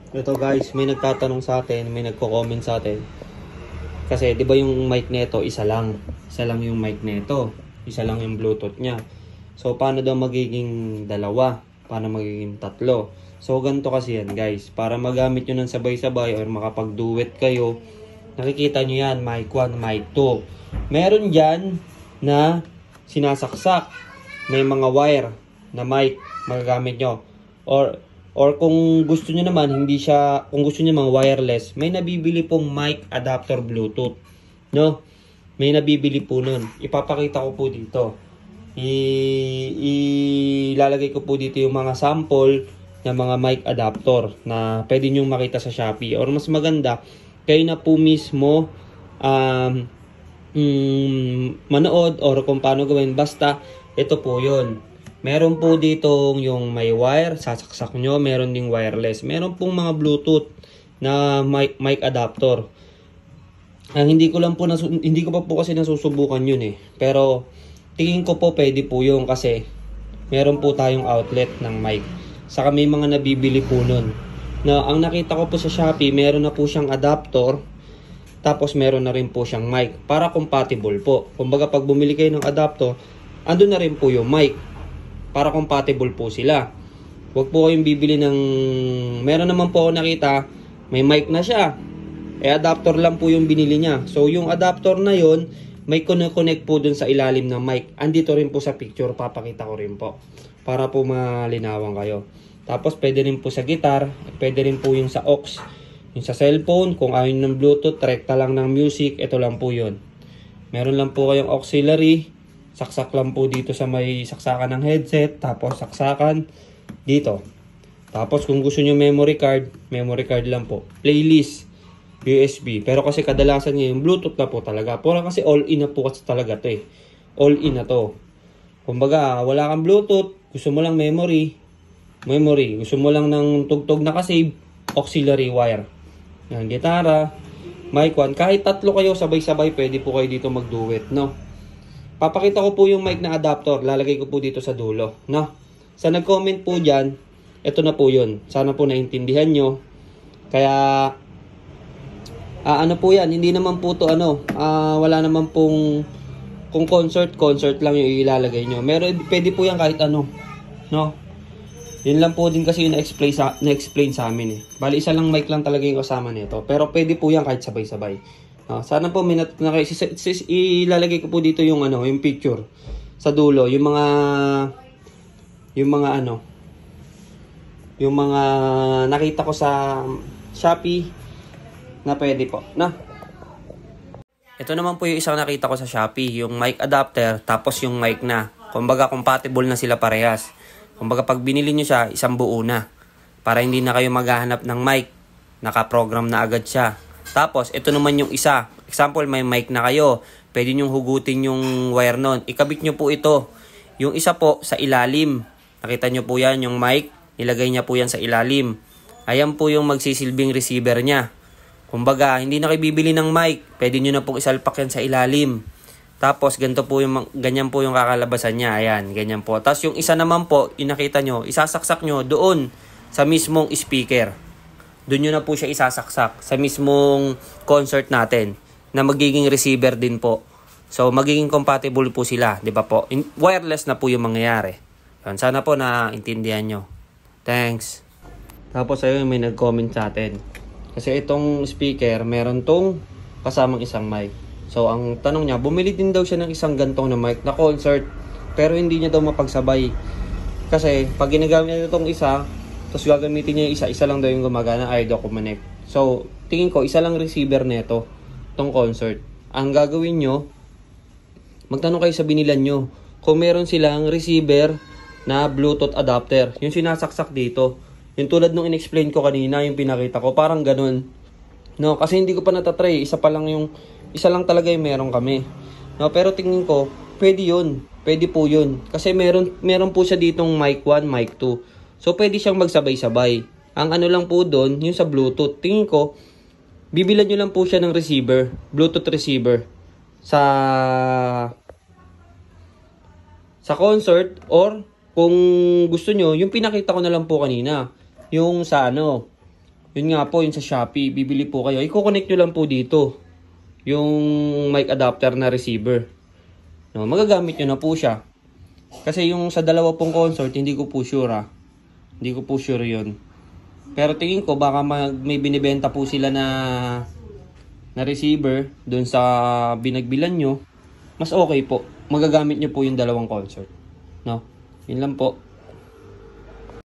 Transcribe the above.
Ito guys, may nagtatanong sa atin, may nagko-comment sa atin. Kasi 'di ba yung mic nito isa lang. Isa lang yung mic nito. Isa lang yung Bluetooth niya. So paano daw magiging dalawa? Paano magiging tatlo? So ganito kasi yan guys. Para magamit nyo ng sabay-sabay or makapag-duet kayo, nakikita nyo yan, mic 1, mic 2. Meron dyan na sinasaksak. May mga wire na mic magagamit nyo. Or kung gusto niyo naman, kung gusto niyo mga wireless, may nabibili pong mic adapter Bluetooth. No? May nabibili po nun. Ipapakita ko po dito. Ilalagay ko po dito yung mga sample ng mga mic adapter na pwede nyo makita sa Shopee. Or mas maganda, kayo na po mismo manood or kung paano gawin. Basta, ito po yun. Meron po dito yung may wire, sasaksak nyo. Meron ding wireless. Meron pong mga Bluetooth na mic adapter. Hindi ko pa po kasi nasusubukan yun eh. Pero tingin ko po pwede po yun kasi meron po tayong outlet ng mic. Saka may mga nabibili po nun. Na ang nakita ko po sa Shopee, meron na po siyang adapter. Tapos meron na rin po siyang mic para compatible po. Kumbaga pag bumili kayo ng adapter, andun na rin po yung mic. Para compatible po sila. Huwag po kayong bibili ng... Meron naman po ako nakita, may mic na siya. Adapter lang po yung binili niya. So, yung adapter na yon may connect po dun sa ilalim ng mic. Andito rin po sa picture, papakita ko rin po. Para po malinawan kayo. Tapos, pwede rin po sa guitar, pwede rin po yung sa aux. Yung sa cellphone, kung ayaw ng Bluetooth, rekta lang ng music, ito lang po yun. Meron lang po kayong auxiliary. Saksak lang po dito sa may saksakan ng headset. Tapos saksakan dito. Tapos kung gusto nyo memory card lang po. Playlist, USB. Pero kasi kadalasan niya yung Bluetooth na po talaga. Pura kasi all-in na po kasi talaga to eh. All-in na to. Kumbaga, wala kang Bluetooth. Gusto mo lang memory. Gusto mo lang ng tugtog na kasave. Auxiliary wire. Yan, gitara. Mic 1. Kahit tatlo kayo sabay-sabay, pwede po kayo dito mag-duet, no? Papakita ko po yung mic na adapter. Lalagay ko po dito sa dulo. No? Sa nag-comment po dyan, ito na po yun. Sana po naintindihan nyo. Kaya, ano po yan. Hindi naman po to wala naman pong, kung concert lang yung ilalagay nyo. Pwede po yan kahit ano. No? Yun lang po din kasi yung na-explain sa amin eh. Bali, isa lang mic lang talaga yung kasama nito. Pero pwede po yan kahit sabay-sabay. Sana po ilalagay ko po dito yung yung picture sa dulo, yung mga nakita ko sa Shopee na pwede po, na. Ito naman po yung isang nakita ko sa Shopee, yung mic adapter tapos yung mic na. Kumbaga compatible na sila parehas. Kumbaga pag binili niyo siya, isang buo na. Para hindi na kayo maghahanap ng mic, naka-program na agad siya. Tapos, ito naman yung isa. Example, may mic na kayo. Pwede nyong hugutin yung wire nun. Ikabit nyo po ito. Yung isa po, sa ilalim. Nakita nyo po yan, yung mic. Ilagay niya po yan sa ilalim. Ayan po yung magsisilbing receiver niya. Kumbaga, hindi na kayo bibili ng mic. Pwede nyo na pong isalpak yan sa ilalim. Tapos, ganyan po yung kakalabasan niya. Ayan, ganyan po. Tapos, yung isa naman po, yung nakita nyo, isasaksak nyo doon sa mismong speaker. Doon nyo na po siya isasaksak sa mismong concert natin na magiging receiver din po. So, magiging compatible po sila, di ba po? Wireless na po yung mangyayari. Sana po naintindihan nyo. Thanks. Tapos, ayun, may nag-comment sa atin. Kasi itong speaker, meron tong kasamang isang mic. So, ang tanong niya, bumili din daw siya ng isang gantong na mic na concert, pero hindi niya daw mapagsabay. Kasi, pag ginagamit niya itong isa, tapos gagamitin niya yung isa lang daw yung gumagana, ay daw connect. So, tingin ko, isa lang receiver nito, tong concert. Ang gagawin nyo, magtanong kayo sa binilan nyo. Kung meron silang receiver na Bluetooth adapter, yung sinasaksak dito. Yung tulad nung in-explain ko kanina, yung pinakita ko, parang ganun. No, kasi hindi ko pa natatry. Isa lang talaga yung meron kami. No, pero tingin ko, pwede yun. Pwede po yun. Kasi meron po siya ditong mic 1, mic 2. So, pwede siyang magsabay-sabay. Ang lang po doon, yung sa Bluetooth. Tingin ko, bibilan nyo lang po siya ng receiver. Bluetooth receiver. Sa concert. Or, kung gusto nyo, yung pinakita ko na lang po kanina. Yung sa Yun nga po, yun sa Shopee, bibili po kayo. I-connect nyo lang po dito yung mic adapter na receiver. No, magagamit nyo na po siya. Kasi yung sa dalawa pong consort, hindi ko po sure Hindi ko po sure yun. Pero tingin ko baka may binibenta po sila na receiver doon sa binagbilan nyo. Mas okay po. Magagamit nyo po yung dalawang consort. No? Yun lang po.